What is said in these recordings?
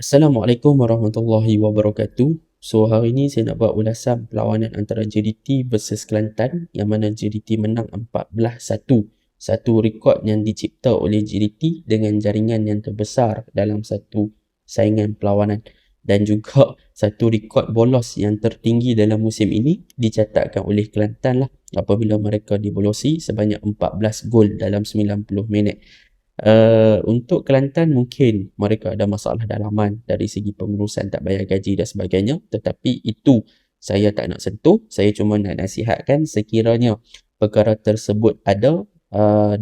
Assalamualaikum warahmatullahi wabarakatuh. So hari ni saya nak buat ulasan perlawanan antara JDT versus Kelantan yang mana JDT menang 14-1. Satu rekod yang dicipta oleh JDT dengan jaringan yang terbesar dalam satu saingan perlawanan. Dan juga satu rekod bolos yang tertinggi dalam musim ini dicatatkan oleh Kelantan lah apabila mereka dibolosi sebanyak 14 gol dalam 90 minit. Untuk Kelantan mungkin mereka ada masalah dalaman dari segi pengurusan tak bayar gaji dan sebagainya, tetapi itu saya tak nak sentuh. Saya cuma nak nasihatkan sekiranya perkara tersebut ada,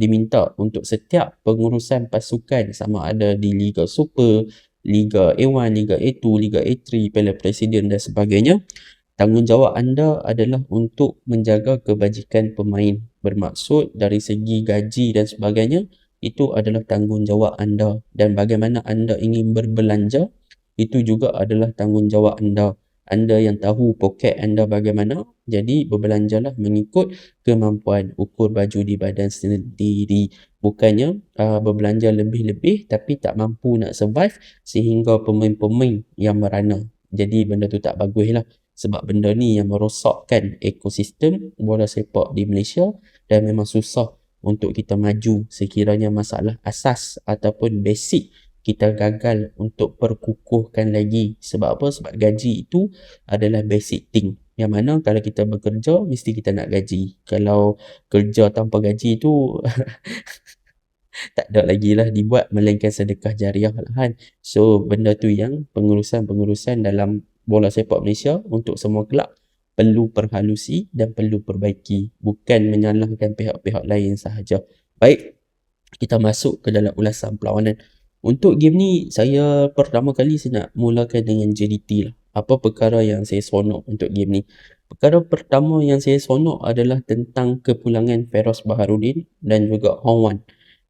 diminta untuk setiap pengurusan pasukan sama ada di Liga Super, Liga A1, Liga A2, Liga A3, Piala Presiden dan sebagainya, tanggungjawab anda adalah untuk menjaga kebajikan pemain. Bermaksud dari segi gaji dan sebagainya, itu adalah tanggungjawab anda, dan bagaimana anda ingin berbelanja itu juga adalah tanggungjawab anda. Anda yang tahu poket anda bagaimana, jadi berbelanjalah mengikut kemampuan. Ukur baju di badan sendiri, bukannya berbelanja lebih-lebih tapi tak mampu nak survive sehingga pemain-pemain yang merana. Jadi benda tu tak bagus lah, sebab benda ni yang merosakkan ekosistem bola sepak di Malaysia, dan memang susah untuk kita maju sekiranya masalah asas ataupun basic kita gagal untuk perkukuhkan lagi. Sebab apa? Sebab gaji itu adalah basic thing, yang mana kalau kita bekerja mesti kita nak gaji. Kalau kerja tanpa gaji tu tak ada lagi lah dibuat melainkan sedekah jariah lah kan. So benda tu yang pengurusan-pengurusan dalam bola sepak Malaysia untuk semua kelab perlu perhalusi dan perlu perbaiki, bukan menyalahkan pihak-pihak lain sahaja. Baik, kita masuk ke dalam ulasan perlawanan. Untuk game ni, saya pertama kali saya nak mulakan dengan JDT lah. Apa perkara yang saya seronok untuk game ni? Perkara pertama yang saya seronok adalah tentang kepulangan Feros Baharudin dan juga Hong Wan.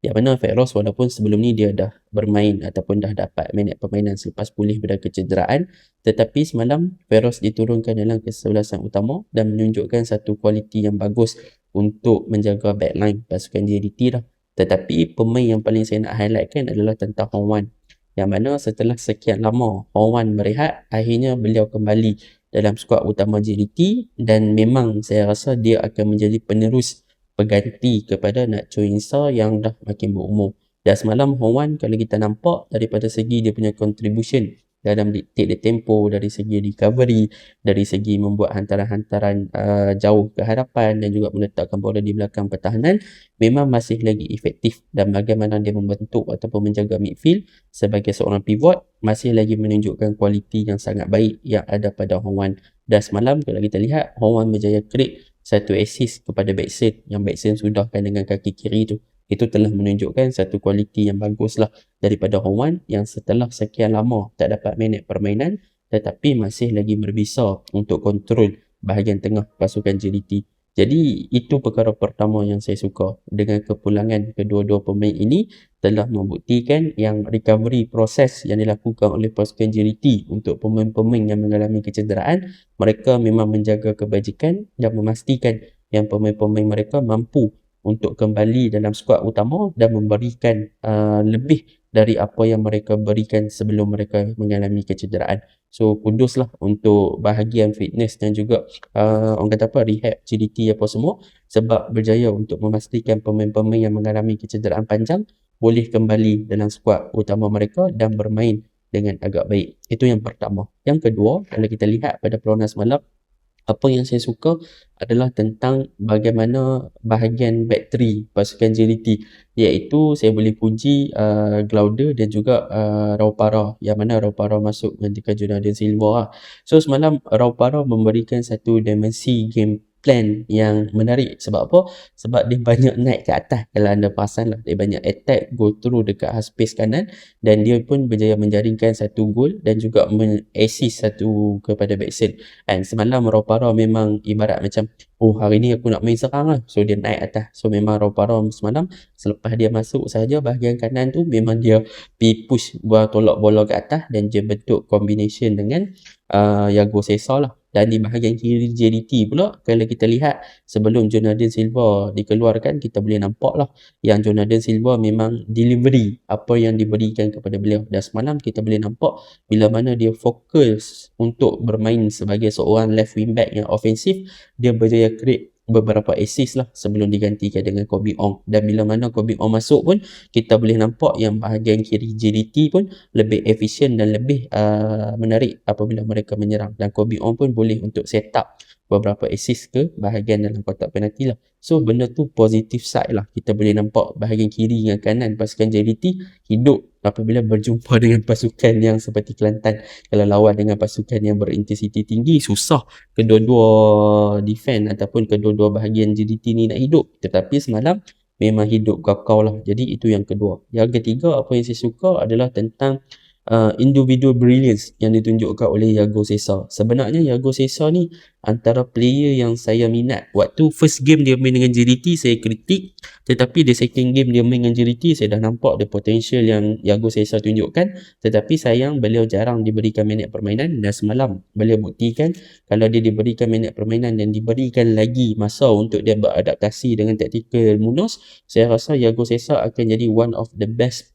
Yang mana Feros walaupun sebelum ni dia dah bermain ataupun dah dapat minit permainan selepas pulih dari kecederaan, tetapi semalam Feros diturunkan dalam kesebelasan utama dan menunjukkan satu kualiti yang bagus untuk menjaga backline pasukan JDT lah. Tetapi pemain yang paling saya nak highlightkan adalah tentang Hong Wan, yang mana setelah sekian lama Hong Wan berehat, akhirnya beliau kembali dalam skuad utama JDT, dan memang saya rasa dia akan menjadi penerus pengganti kepada Nacho Insa yang dah makin berumur. Dan semalam Hong Wan kalau kita nampak daripada segi dia punya contribution dalam take the tempo, dari segi recovery, dari segi membuat hantaran-hantaran jauh ke hadapan dan juga meletakkan bola di belakang pertahanan, memang masih lagi efektif. Dan bagaimana dia membentuk ataupun menjaga midfield sebagai seorang pivot masih lagi menunjukkan kualiti yang sangat baik yang ada pada Hong Wan. Dan semalam kalau kita lihat, Hong Wan berjaya create satu assist kepada Backson, yang Backson sudahkan dengan kaki kiri tu. Itu telah menunjukkan satu kualiti yang bagus lah daripada Hong Wan, yang setelah sekian lama tak dapat minit permainan tetapi masih lagi berbisa untuk kontrol bahagian tengah pasukan JDT. Jadi itu perkara pertama yang saya suka. Dengan kepulangan kedua-dua pemain ini telah membuktikan yang recovery proses yang dilakukan oleh pasukan JDT untuk pemain-pemain yang mengalami kecederaan, mereka memang menjaga kebajikan dan memastikan yang pemain-pemain mereka mampu untuk kembali dalam skuad utama dan memberikan lebih dari apa yang mereka berikan sebelum mereka mengalami kecederaan. So kuduslah untuk bahagian fitness dan juga orang kata apa, rehab JDT apa semua, sebab berjaya untuk memastikan pemain-pemain yang mengalami kecederaan panjang boleh kembali dalam skuad utama mereka dan bermain dengan agak baik. Itu yang pertama. Yang kedua, kalau kita lihat pada perlawanan semalam, apa yang saya suka adalah tentang bagaimana bahagian back three pasukan JDT, iaitu saya boleh puji Glaude dan juga Raupara, yang mana Raupara masuk menggantikan Jonathan Silva lah. So semalam Raupara memberikan satu dimensi game plan yang menarik. Sebab apa? Sebab dia banyak naik ke atas. Kalau anda perasan lah, dia banyak attack, go through dekat half space kanan, dan dia pun berjaya menjaringkan satu gol dan juga assist satu kepada Backson. And semalam Raupara memang ibarat macam, oh hari ni aku nak main serang lah, so dia naik atas. So memang Raupara semalam selepas dia masuk sahaja bahagian kanan tu, memang dia pergi push tolak bola ke atas, dan dia bentuk combination dengan Yago Sesa lah. Dan di bahagian kiri JDT pula, kalau kita lihat sebelum Jonathan Silva dikeluarkan, kita boleh nampak lah yang Jonathan Silva memang delivery apa yang diberikan kepada beliau. Dan semalam kita boleh nampak bila mana dia fokus untuk bermain sebagai seorang left wing back yang ofensif, dia berjaya create beberapa assist lah sebelum digantikan dengan Kobe Ong. Dan bila mana Kobe Ong masuk pun, kita boleh nampak yang bahagian kiri JDT pun lebih efisien dan lebih menarik apabila mereka menyerang. Dan Kobe Ong pun boleh untuk set up beberapa assist ke bahagian dalam kotak penalti lah. So benda tu positive side lah. Kita boleh nampak bahagian kiri dengan kanan pasukan JDT hidup apabila berjumpa dengan pasukan yang seperti Kelantan. Kalau lawan dengan pasukan yang berintensiti tinggi, susah kedua-dua defend ataupun kedua-dua bahagian JDT ni nak hidup. Tetapi semalam memang hidup kakao lah. Jadi itu yang kedua. Yang ketiga, apa yang saya suka adalah tentang individual brilliance yang ditunjukkan oleh Yago Sesa. Sebenarnya Yago Sesa ni antara player yang saya minat. Waktu first game dia main dengan JDT saya kritik, tetapi di second game dia main dengan JDT saya dah nampak the potential yang Yago Sesa tunjukkan. Tetapi sayang beliau jarang diberikan minit permainan, dan semalam beliau buktikan kalau dia diberikan minit permainan dan diberikan lagi masa untuk dia beradaptasi dengan taktikal Munos, saya rasa Yago Sesa akan jadi one of the best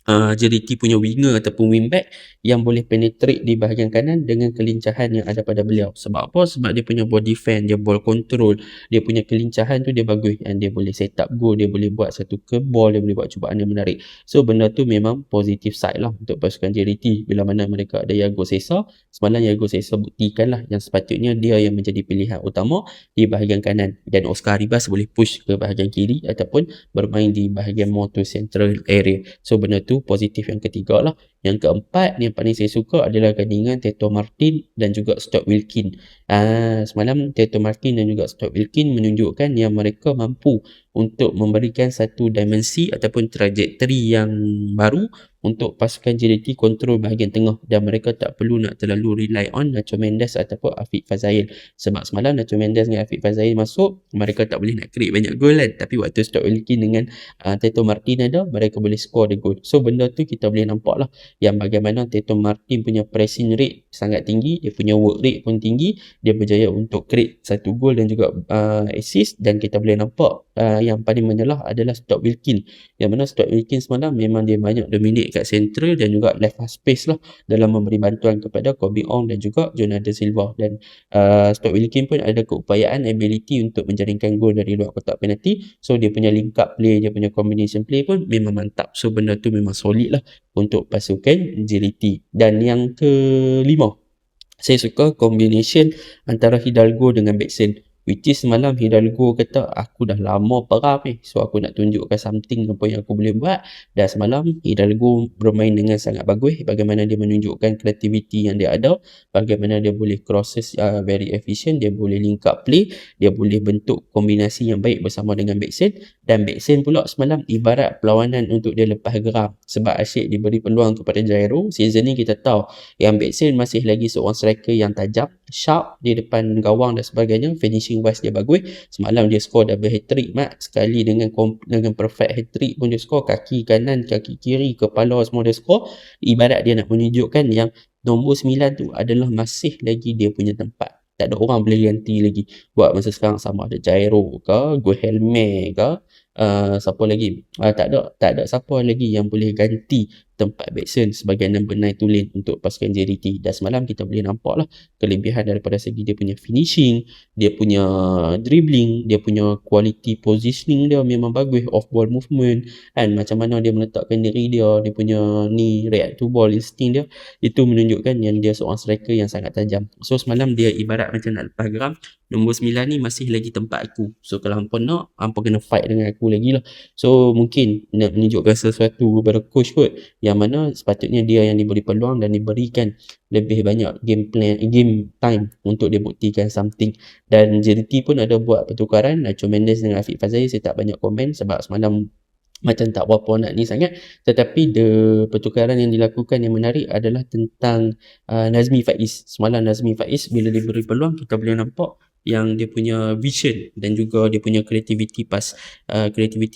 JDT punya winger ataupun wingback yang boleh penetrate di bahagian kanan dengan kelincahan yang ada pada beliau. Sebab apa? Sebab dia punya ball defend, dia ball control, dia punya kelincahan tu dia bagus, dan dia boleh set up goal, dia boleh buat satu curve ball, dia boleh buat cubaan yang menarik. So benda tu memang positive side lah untuk pasukan JDT bila mana mereka ada Yago Sesa. Semalam Yago Sesa buktikan lah yang sepatutnya dia yang menjadi pilihan utama di bahagian kanan, dan Oscar Arribas boleh push ke bahagian kiri ataupun bermain di bahagian more to central area. So benda tu positif yang ketiga lah. Yang keempat yang paling saya suka adalah gandingan Teto Martin dan juga Stuart Wilkin. Semalam Teto Martin dan juga Stuart Wilkin menunjukkan yang mereka mampu untuk memberikan satu dimensi ataupun trajektori yang baru untuk pasukan JDT kontrol bahagian tengah, dan mereka tak perlu nak terlalu rely on Nacho Mendes ataupun Afiq Fazail. Sebab semalam Nacho Mendes dengan Afiq Fazail masuk, mereka tak boleh nak create banyak gol kan, tapi waktu Stuart Wilkin dengan Teto Martin ada, mereka boleh score the goal. So benda tu kita boleh nampak lah yang bagaimana Teto Martin punya pressing rate sangat tinggi, dia punya work rate pun tinggi, dia berjaya untuk create satu gol dan juga assist. Dan kita boleh nampak yang paling menyelah adalah Stuart Wilkin, yang mana Stuart Wilkin semalam memang dia banyak dominate kat central dan juga left half space lah dalam memberi bantuan kepada Kobe Ong dan juga Jonathan Silva. Dan Stuart Wilkin pun ada keupayaan ability untuk menjaringkan gol dari luar kotak penalti. So dia punya link up play, dia punya combination play pun memang mantap. So benda tu memang solid lah untuk pasukan JDT. Dan yang kelima, saya suka combination antara Hidalgo dengan Beksen, which is semalam Hidalgo kata aku dah lama perah ni, so aku nak tunjukkan something apa yang aku boleh buat. Dan semalam Hidalgo bermain dengan sangat bagus, bagaimana dia menunjukkan kreativiti yang dia ada, bagaimana dia boleh crosses very efficient, dia boleh link up play, dia boleh bentuk kombinasi yang baik bersama dengan Beksen. Dan Beksen pula semalam ibarat perlawanan untuk dia lepas geram, sebab asyik diberi peluang kepada Jairo. Season ni kita tahu yang Beksen masih lagi seorang striker yang tajam, sharp di depan gawang dan sebagainya, finishing wise dia bagus. Semalam dia score double hat-trick sekali dengan perfect hat-trick pun dia score, kaki kanan, kaki kiri, kepala semua dia score. Ibarat dia nak menunjukkan yang nombor 9 tu adalah masih lagi dia punya tempat. Tak ada orang boleh ganti lagi buat masa sekarang, sama ada Jairo ke, Guilherme ke, siapa lagi, tak ada siapa lagi yang boleh ganti tempat Beksen sebagai number 9 tulen untuk pasukan JDT. Dan semalam kita boleh nampak lah kelebihan daripada segi dia punya finishing, dia punya dribbling, dia punya quality positioning dia memang bagus, off ball movement kan, macam mana dia meletakkan diri dia, dia punya ni react to ball instinct dia, itu menunjukkan yang dia seorang striker yang sangat tajam. So semalam dia ibarat macam nak lepas geram, nombor 9 ni masih lagi tempat aku, so kalau hampa nak, hampa kena fight dengan aku lagi lah. So mungkin nak menunjukkan sesuatu kepada coach kot, yang mana sepatutnya dia yang diberi peluang dan diberikan lebih banyak game time untuk dia buktikan something. Dan JDT pun ada buat pertukaran Nacho Mendes dengan Afiq Fazail. Saya tak banyak komen sebab semalam macam tak berapa nak ni sangat, tetapi pertukaran yang dilakukan yang menarik adalah tentang Nazmi Faiz. Semalam Nazmi Faiz bila diberi peluang, kita boleh nampak yang dia punya vision dan juga dia punya creativity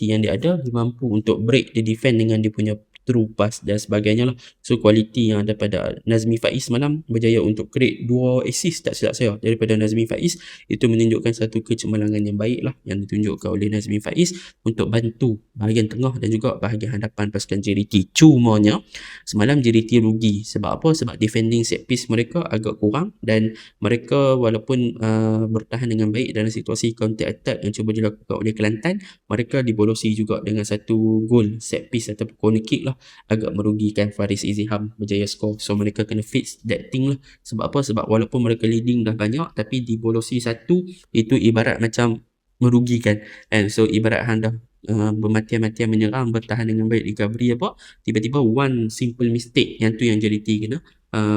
yang dia ada, dia mampu untuk break the defend dengan dia punya through pass dan sebagainya lah. So kualiti yang ada pada Nazmi Faiz semalam berjaya untuk create 2 assist tak silap saya daripada Nazmi Faiz. Itu menunjukkan satu kecemerlangan yang baik lah yang ditunjukkan oleh Nazmi Faiz untuk bantu bahagian tengah dan juga bahagian hadapan pasukan JDT. Cumanya semalam JDT rugi. Sebab apa? Sebab defending set piece mereka agak kurang dan mereka walaupun bertahan dengan baik dalam situasi counter attack yang cuba dilakukan oleh Kelantan, mereka dibolosi juga dengan satu gol set piece atau corner kick lah, agak merugikan Faris Iziham berjaya skor. So mereka kena fix that thing lah. Sebab apa? Sebab walaupun mereka leading dah banyak tapi dibolosi satu, itu ibarat macam merugikan. And so ibarat hang dah bermatian-matian menyerang, bertahan dengan baik, recovery apa, tiba-tiba one simple mistake, yang tu yang JDT kena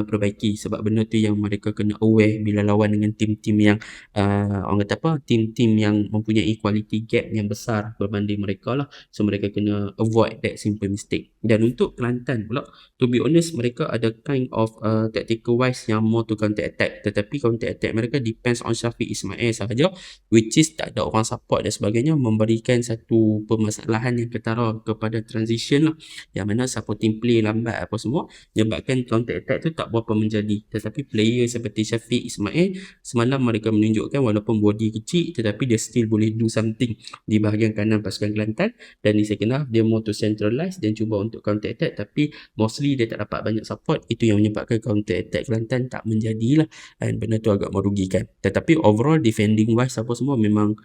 perbaiki. Sebab benda tu yang mereka kena aware bila lawan dengan tim-tim yang orang kata apa, tim-tim yang mempunyai quality gap yang besar berbanding mereka lah. So mereka kena avoid that simple mistake. Dan untuk Kelantan pula, to be honest, mereka ada kind of tactical wise yang more to counter attack, tetapi counter attack mereka depends on Syafiq Ismail sahaja, which is tak ada orang support dan sebagainya, memberikan satu permasalahan yang ketara kepada transition lah, yang mana supporting play lambat apa semua, menyebabkan counter attack tu tak berapa menjadi. Tetapi player seperti Syafiq Ismail semalam mereka menunjukkan walaupun body kecil tetapi dia still boleh do something di bahagian kanan pasukan Kelantan, dan di second half dia more to centralize dan cuba untuk counter attack, tapi mostly dia tak dapat banyak support. Itu yang menyebabkan counter attack Kelantan tak menjadilah, dan benda tu agak merugikan. Tetapi overall defending wise apa semua memang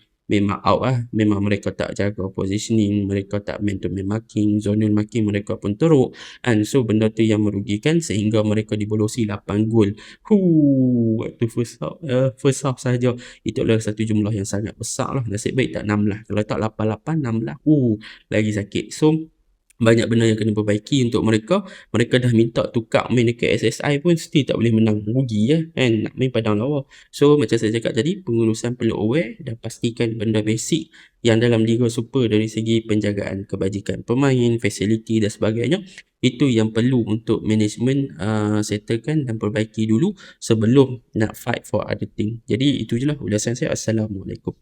out lah. Memang mereka tak jaga positioning, mereka tak man to man marking, zonal marking mereka pun teruk, and so benda tu yang merugikan sehingga mereka dibolosi 8 gol. Waktu first half sahaja, itu adalah satu jumlah yang sangat besar lah. Nasib baik tak 16, kalau tak 8-8 16 lagi sakit. So banyak benda yang kena perbaiki untuk mereka. Mereka dah minta tukar main dekat SSI pun still tak boleh menang. Rugi kan, nak main padang lawa. So macam saya cakap tadi, pengurusan perlu aware dan pastikan benda basic yang dalam Liga Super dari segi penjagaan kebajikan pemain, facility dan sebagainya, itu yang perlu untuk management settlekan dan perbaiki dulu sebelum nak fight for other thing. Jadi itu je lah ulasan saya. Assalamualaikum.